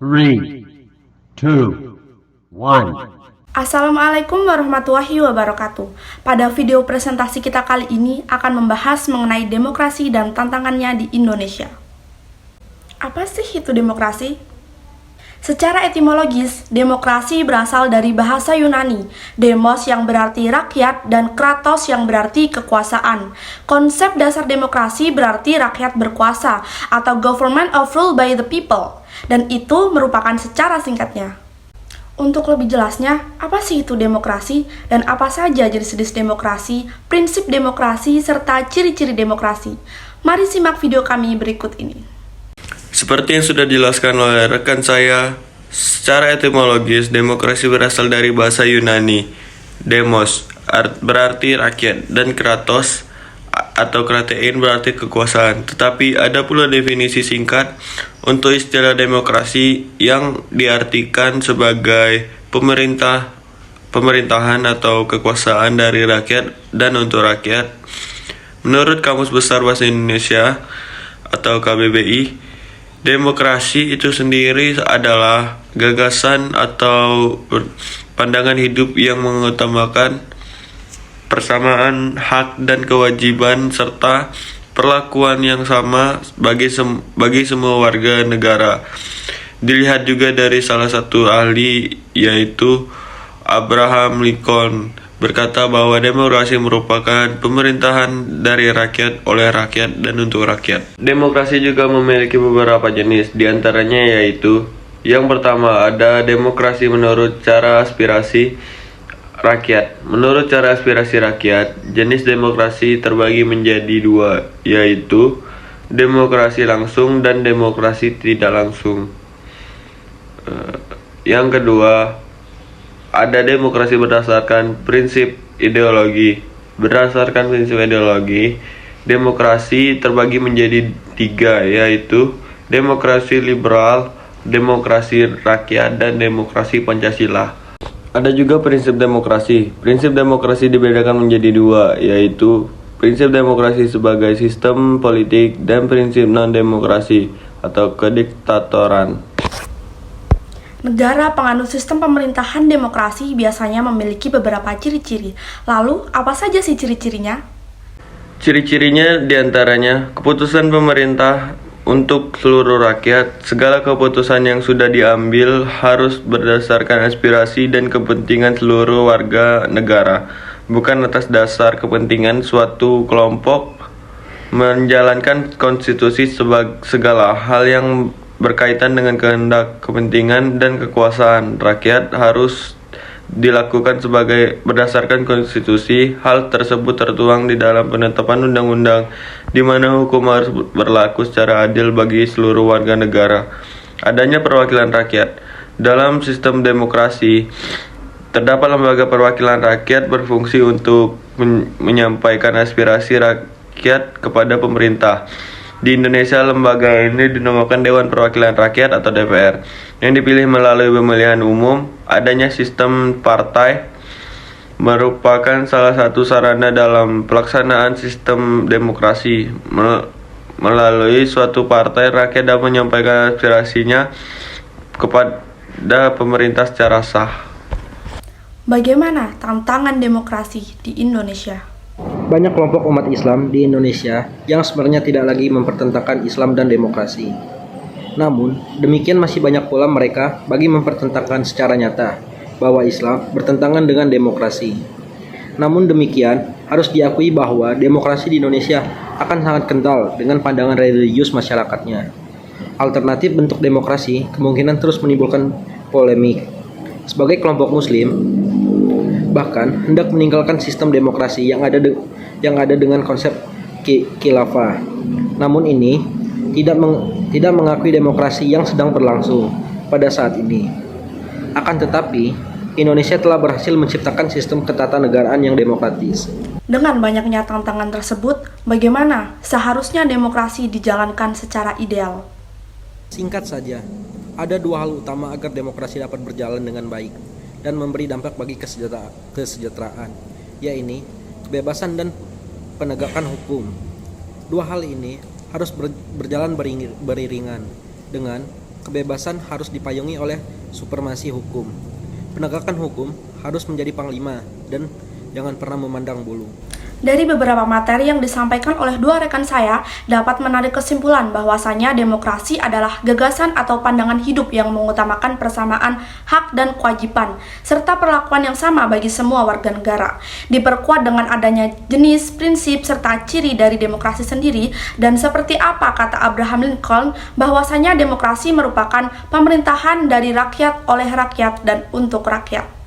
3, 2, 1. Assalamualaikum warahmatullahi wabarakatuh. Pada video presentasi kita kali ini akan membahas mengenai demokrasi dan tantangannya di Indonesia. Apa sih itu demokrasi? Secara etimologis, demokrasi berasal dari bahasa Yunani, demos yang berarti rakyat dan kratos yang berarti kekuasaan. Konsep dasar demokrasi berarti rakyat berkuasa atau government of rule by the people, dan itu merupakan secara singkatnya. Untuk lebih jelasnya, apa sih itu demokrasi dan apa saja jenis-jenis demokrasi, prinsip demokrasi, serta ciri-ciri demokrasi? Mari simak video kami berikut ini. Seperti yang sudah dijelaskan oleh rekan saya, secara etimologis demokrasi berasal dari bahasa Yunani, demos berarti rakyat dan kratos atau kratein berarti kekuasaan. Tetapi ada pula definisi singkat untuk istilah demokrasi yang diartikan sebagai pemerintahan atau kekuasaan dari rakyat dan untuk rakyat. Menurut Kamus Besar Bahasa Indonesia atau KBBI, demokrasi itu sendiri adalah gagasan atau pandangan hidup yang mengutamakan persamaan hak dan kewajiban serta perlakuan yang sama bagi semua warga negara. Dilihat juga dari salah satu ahli, yaitu Abraham Lincoln, berkata bahwa demokrasi merupakan pemerintahan dari rakyat, oleh rakyat, dan untuk rakyat. Demokrasi juga memiliki beberapa jenis, diantaranya yaitu yang pertama ada demokrasi menurut cara aspirasi rakyat. Menurut cara aspirasi rakyat, jenis demokrasi terbagi menjadi dua, yaitu demokrasi langsung dan demokrasi tidak langsung. Yang kedua, ada demokrasi berdasarkan prinsip ideologi. Berdasarkan prinsip ideologi, demokrasi terbagi menjadi tiga, yaitu demokrasi liberal, demokrasi rakyat, dan demokrasi Pancasila. Ada juga prinsip demokrasi. Prinsip demokrasi dibedakan menjadi dua, yaitu prinsip demokrasi sebagai sistem politik dan prinsip non-demokrasi atau kediktatoran. Negara penganut sistem pemerintahan demokrasi biasanya memiliki beberapa ciri-ciri. Lalu, apa saja sih ciri-cirinya? Ciri-cirinya diantaranya keputusan pemerintah untuk seluruh rakyat. Segala keputusan yang sudah diambil harus berdasarkan aspirasi dan kepentingan seluruh warga negara, bukan atas dasar kepentingan suatu kelompok. Menjalankan konstitusi segala hal yang berkaitan dengan kehendak, kepentingan, dan kekuasaan rakyat harus dilakukan sebagai berdasarkan konstitusi. Hal tersebut tertuang di dalam penetapan undang-undang, di mana hukum harus berlaku secara adil bagi seluruh warga negara. Adanya perwakilan rakyat. Dalam sistem demokrasi, terdapat lembaga perwakilan rakyat berfungsi untuk menyampaikan aspirasi rakyat kepada pemerintah. Di Indonesia, lembaga ini dinamakan Dewan Perwakilan Rakyat atau DPR, yang dipilih melalui pemilihan umum. Adanya sistem partai merupakan salah satu sarana dalam pelaksanaan sistem demokrasi. Melalui suatu partai, rakyat dapat menyampaikan aspirasinya kepada pemerintah secara sah. Bagaimana tantangan demokrasi di Indonesia? Banyak kelompok umat Islam di Indonesia yang sebenarnya tidak lagi mempertentangkan Islam dan demokrasi. Namun, demikian masih banyak pula mereka bagi mempertentangkan secara nyata bahwa Islam bertentangan dengan demokrasi. Namun demikian, harus diakui bahwa demokrasi di Indonesia akan sangat kental dengan pandangan religius masyarakatnya. Alternatif bentuk demokrasi kemungkinan terus menimbulkan polemik. Sebagai kelompok Muslim, bahkan hendak meninggalkan sistem demokrasi yang ada dengan konsep khilafah. Namun ini tidak mengakui demokrasi yang sedang berlangsung pada saat ini. Akan tetapi, Indonesia telah berhasil menciptakan sistem ketatanegaraan yang demokratis. Dengan banyaknya tantangan tersebut, bagaimana seharusnya demokrasi dijalankan secara ideal? Singkat saja, ada dua hal utama agar demokrasi dapat berjalan dengan baik dan memberi dampak bagi kesejahteraan, yaitu kebebasan dan penegakan hukum. Dua hal ini harus berjalan beriringan dengan kebebasan harus dipayungi oleh supremasi hukum. Penegakan hukum harus menjadi panglima dan jangan pernah memandang bulu. Dari beberapa materi yang disampaikan oleh dua rekan saya, dapat menarik kesimpulan bahwasanya demokrasi adalah gagasan atau pandangan hidup yang mengutamakan persamaan hak dan kewajiban, serta perlakuan yang sama bagi semua warga negara. Diperkuat dengan adanya jenis, prinsip, serta ciri dari demokrasi sendiri, dan seperti apa kata Abraham Lincoln, bahwasanya demokrasi merupakan pemerintahan dari rakyat, oleh rakyat, dan untuk rakyat.